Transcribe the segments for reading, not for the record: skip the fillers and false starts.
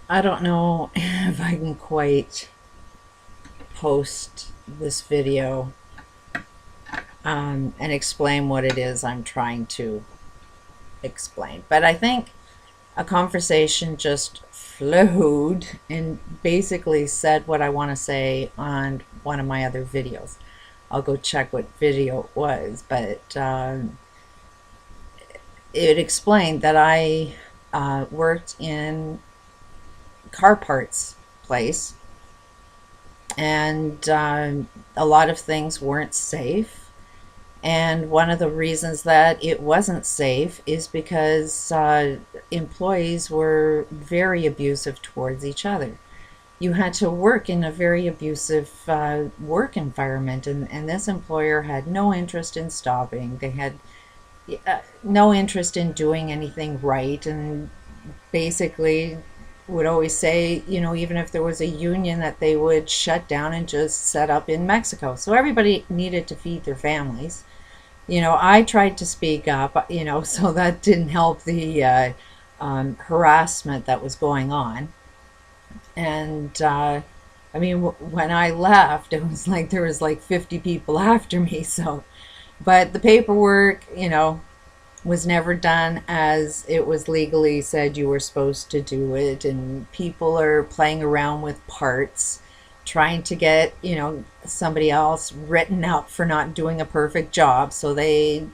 I don't know if I can quite post this video and explain what it is I'm trying to explain. But I think a conversation just flowed and basically said what I want to say on one of my other videos. I'll go check what video it was, but it explained that I worked in car parts place, and a lot of things weren't safe. And one of the reasons that it wasn't safe is because employees were very abusive towards each other. You had to work in a very abusive work environment, and this employer had no interest in stopping. They had no interest in doing anything right, and basically would always say, even if there was a union, that they would shut down and just set up in Mexico. So everybody needed to feed their families. I tried to speak up, so that didn't help the harassment that was going on. And I mean, when I left, it was like there was like 50 people after me. So, but the paperwork, was never done as it was legally said you were supposed to do it. And people are playing around with parts, trying to get, somebody else written up for not doing a perfect job. So they,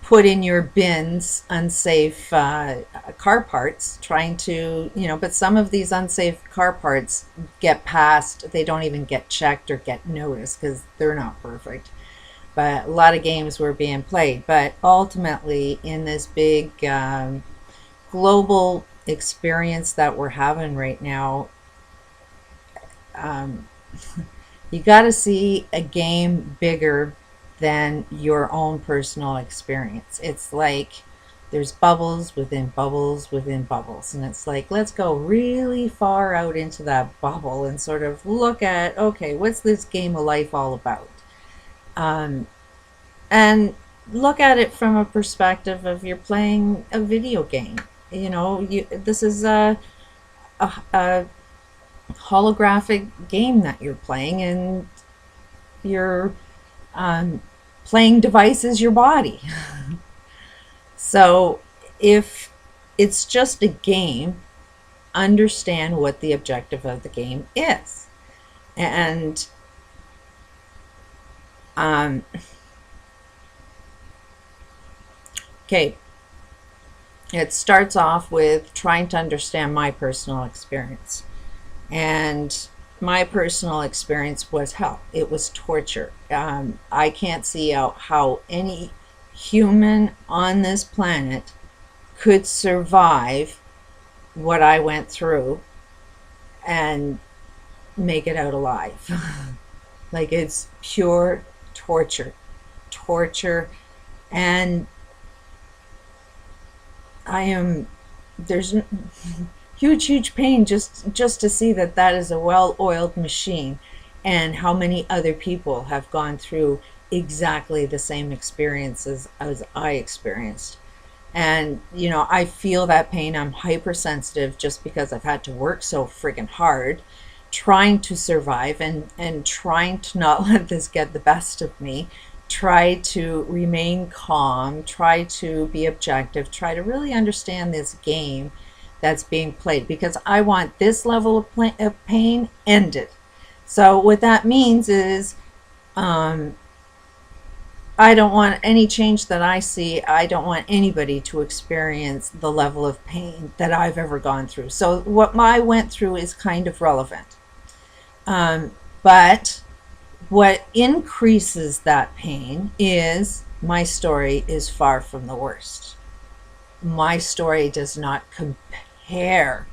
put in your bins unsafe car parts, trying to, but some of these unsafe car parts get passed. They don't even get checked or get noticed because they're not perfect. But a lot of games were being played. But ultimately, in this big global experience that we're having right now, um, you got to see a game bigger than your own personal experience. It's like there's bubbles within bubbles within bubbles. And it's like, let's go really far out into that bubble and sort of look at, okay, what's this game of life all about? Um, and look at it from a perspective of you're playing a video game. This is a holographic game that you're playing, and your playing device is your body. So if it's just a game, understand what the objective of the game is. And um, okay, it starts off with trying to understand my personal experience. And my personal experience was hell. It was torture. I can't see how any human on this planet could survive what I went through and make it out alive. Like, it's pure torture. Torture. And I am, there's huge pain just to see that is a well-oiled machine, and how many other people have gone through exactly the same experiences as I experienced. And I feel that pain. I'm hypersensitive just because I've had to work so friggin' hard trying to survive, and trying to not let this get the best of me, try to remain calm, try to be objective, try to really understand this game that's being played, because I want this level of pain ended. So what that means is, I don't want any change that I see. I don't want anybody to experience the level of pain that I've ever gone through. So what I went through is kind of relevant. But what increases that pain is my story is far from the worst. My story does not compare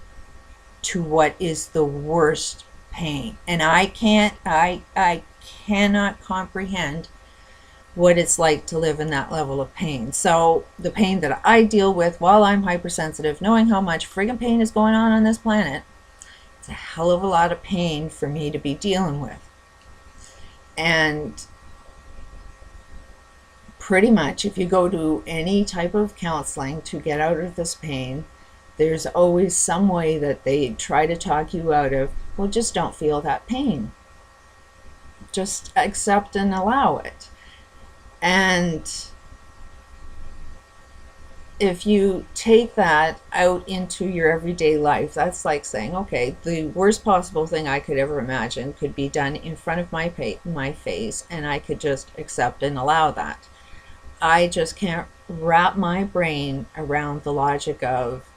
to what is the worst pain. And I cannot comprehend what it's like to live in that level of pain. So the pain that I deal with while I'm hypersensitive, knowing how much friggin' pain is going on this planet, it's a hell of a lot of pain for me to be dealing with. And pretty much, if you go to any type of counseling to get out of this pain, There's always some way that they try to talk you out of, well, just don't feel that pain. Just accept and allow it. And if you take that out into your everyday life, that's like saying, okay, the worst possible thing I could ever imagine could be done in front of my face, and I could just accept and allow that. I just can't wrap my brain around the logic of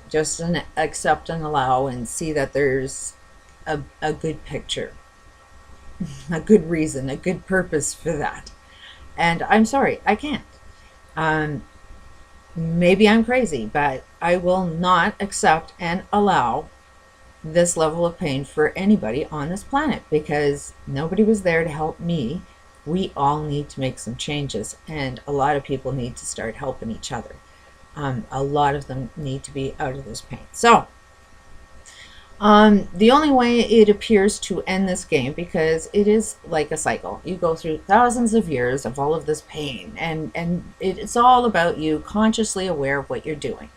just accept and allow and see that there's a good picture, a good reason, a good purpose for that. And I'm sorry, I can't. Um, Maybe I'm crazy, but I will not accept and allow this level of pain for anybody on this planet because nobody was there to help me. We all need to make some changes, and a lot of people need to start helping each other. A lot of them need to be out of this pain. So, the only way it appears to end this game, because it is like a cycle. You go through thousands of years of all of this pain, and it's all about you consciously aware of what you're doing.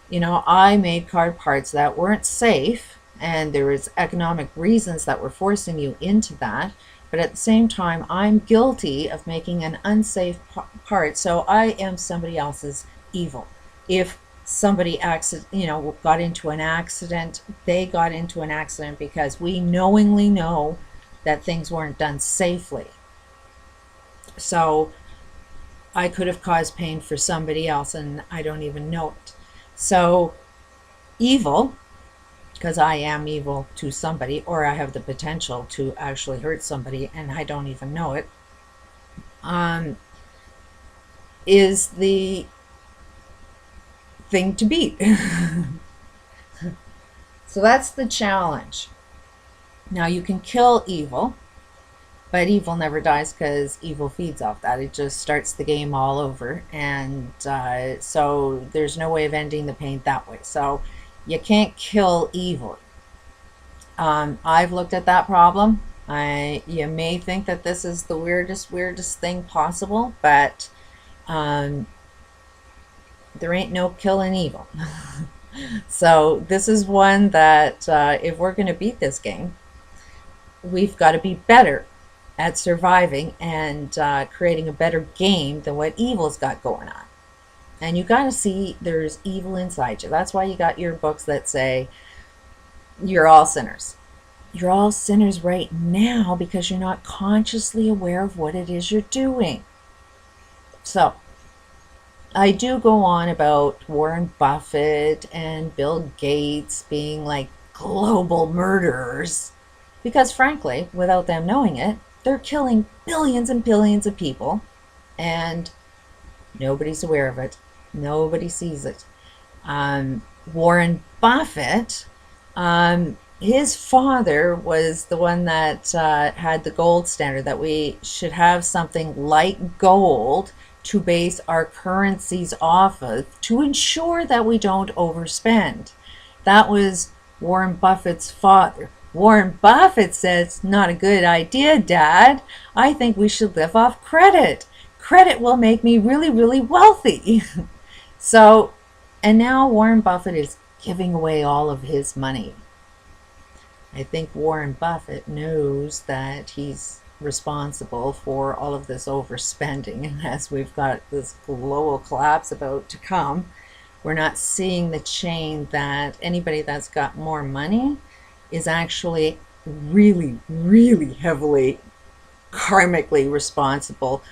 You know, I made card parts that weren't safe, and there was economic reasons that were forcing you into that. But at the same time, I'm guilty of making an unsafe part, so I am somebody else's evil. If somebody got into an accident, they got into an accident because we knowingly know that things weren't done safely. So I could have caused pain for somebody else and I don't even know it. So evil, because I am evil to somebody, or I have the potential to actually hurt somebody and I don't even know it, is the thing to beat. So that's the challenge. Now you can kill evil, but evil never dies because evil feeds off that. It just starts the game all over, and so there's no way of ending the pain that way. So you can't kill evil. I've looked at that problem. You may think that this is the weirdest thing possible, but there ain't no killing evil. So this is one that if we're going to beat this game, we've got to be better at surviving and creating a better game than what evil's got going on. And you got to see there's evil inside you. That's why you got your books that say you're all sinners. You're all sinners right now because you're not consciously aware of what it is you're doing. So I do go on about Warren Buffett and Bill Gates being like global murderers because, frankly, without them knowing it, they're killing billions and billions of people and nobody's aware of it. Nobody sees it. Warren Buffett, his father was the one that had the gold standard that we should have something like gold to base our currencies off of to ensure that we don't overspend. That was Warren Buffett's father. Warren Buffett says, not a good idea, Dad. I think we should live off credit. Credit will make me really, really wealthy. So, and now Warren Buffett is giving away all of his money. I think Warren Buffett knows that he's responsible for all of this overspending, and as we've got this global collapse about to come, we're not seeing the chain that anybody that's got more money is actually really, really heavily karmically responsible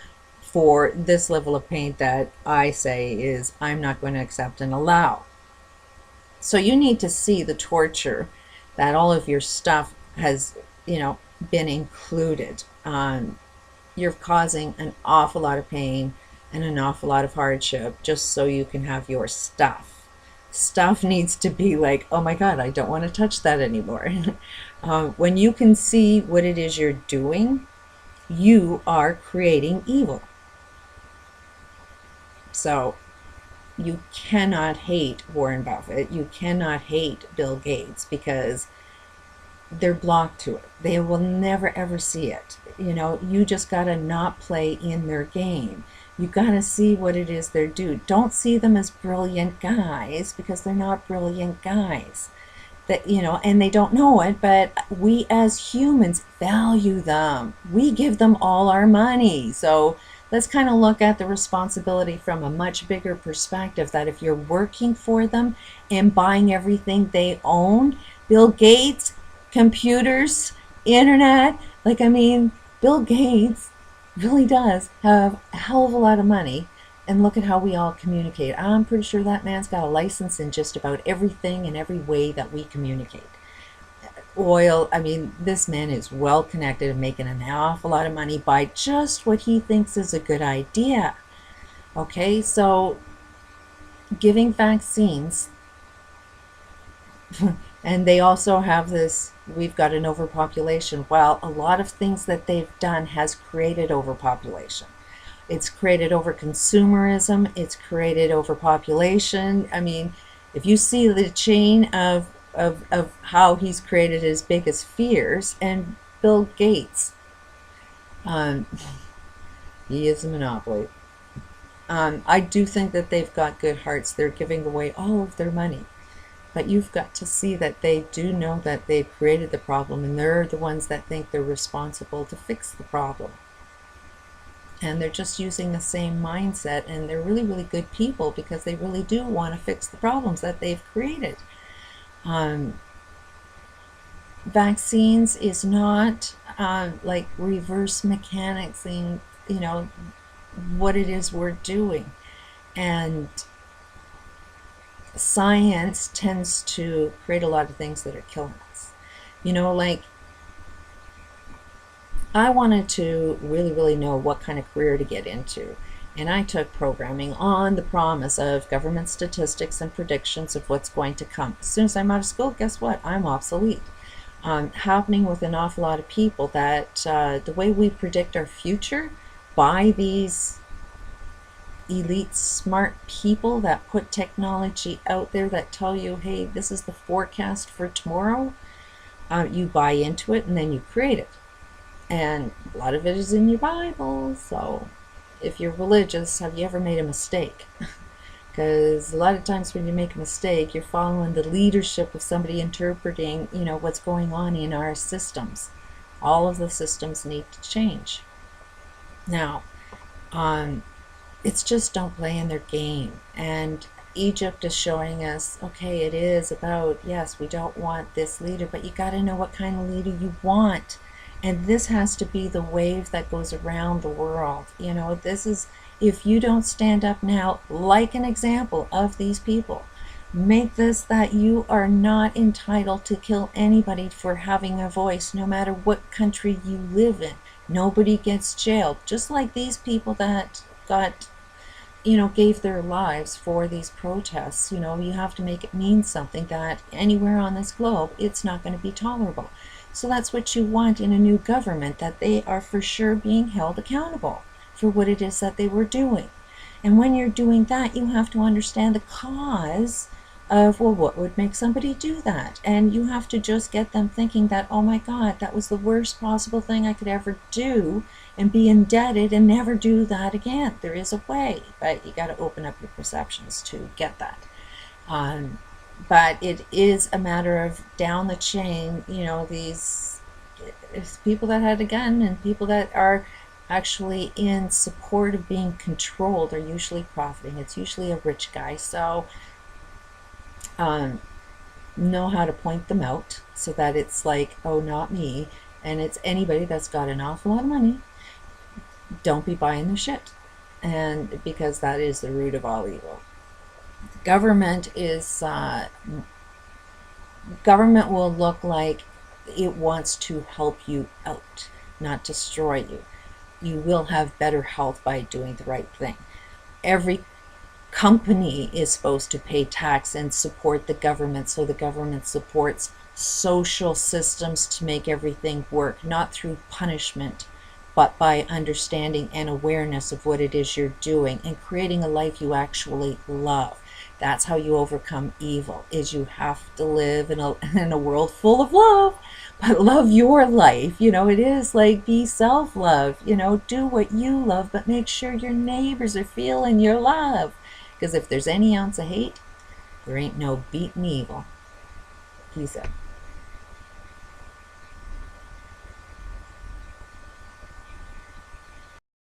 for this level of pain that I say is I'm not going to accept and allow. So you need to see the torture that all of your stuff has, been included. You're causing an awful lot of pain and an awful lot of hardship just so you can have your stuff. Stuff needs to be like, oh my God, I don't want to touch that anymore. When you can see what it is you're doing, you are creating evil. So you cannot hate Warren Buffett. You cannot hate Bill Gates because they're blocked to it. They will never ever see it. You just got to not play in their game You got to see what it is they're doing. Don't see them as brilliant guys, because they're not brilliant guys. That, and they don't know it, but we as humans value them. We give them all our money. So let's kind of look at the responsibility from a much bigger perspective, that if you're working for them and buying everything they own, Bill Gates, computers, internet, like, I mean, Bill Gates really does have a hell of a lot of money. And look at how we all communicate. I'm pretty sure that man's got a license in just about everything and every way that we communicate. Oil, I mean, this man is well connected and making an awful lot of money by just what he thinks is a good idea. Okay, so giving vaccines, and they also have this, we've got an overpopulation. Well, a lot of things that they've done has created overpopulation. It's created over consumerism. It's created overpopulation. I mean, if you see the chain of how he's created his biggest fears, and Bill Gates, um, he is a monopoly. I do think that they've got good hearts. They're giving away all of their money. But you've got to see that they do know that they've created the problem, and they're the ones that think they're responsible to fix the problem. And they're just using the same mindset, and they're really, really good people, because they really do want to fix the problems that they've created. Vaccines is not like reverse mechanics in, what it is we're doing. And science tends to create a lot of things that are killing us. Like, I wanted to really, really know what kind of career to get into. And I took programming on the promise of government statistics and predictions of what's going to come. As soon as I'm out of school, guess what? I'm obsolete. Happening with an awful lot of people, that the way we predict our future by these elite smart people that put technology out there that tell you, hey, this is the forecast for tomorrow, you buy into it and then you create it. And a lot of it is in your Bible. So if you're religious, have you ever made a mistake? Because a lot of times when you make a mistake, you're following the leadership of somebody interpreting, what's going on in our systems. All of the systems need to change. Now, it's just don't play in their game. And Egypt is showing us, okay, it is about, yes, we don't want this leader, but you got to know what kind of leader you want. And this has to be the wave that goes around the world. This is, if you don't stand up now, like an example of these people, make this that you are not entitled to kill anybody for having a voice, no matter what country you live in. Nobody gets jailed. Just like these people that got, gave their lives for these protests. You have to make it mean something, that anywhere on this globe, it's not going to be tolerable. So that's what you want in a new government, that they are for sure being held accountable for what it is that they were doing. And when you're doing that, you have to understand the cause of, well, what would make somebody do that? And you have to just get them thinking that, oh my God, that was the worst possible thing I could ever do, and be indebted and never do that again. There is a way, but you got to open up your perceptions to get that. But it is a matter of down the chain, these people that had a gun and people that are actually in support of being controlled are usually profiting. It's usually a rich guy. So know how to point them out, so that it's like, oh, not me. And it's anybody that's got an awful lot of money. Don't be buying their shit. And because that is the root of all evil. Government is, government will look like it wants to help you out, not destroy you. You will have better health by doing the right thing. Every company is supposed to pay tax and support the government, so the government supports social systems to make everything work, not through punishment, but by understanding and awareness of what it is you're doing and creating a life you actually love. That's how you overcome evil, is you have to live in a world full of love, but love your life. You know, it is like be self-love. You know, do what you love, but make sure your neighbors are feeling your love. Because if there's any ounce of hate, there ain't no beating evil. Peace out.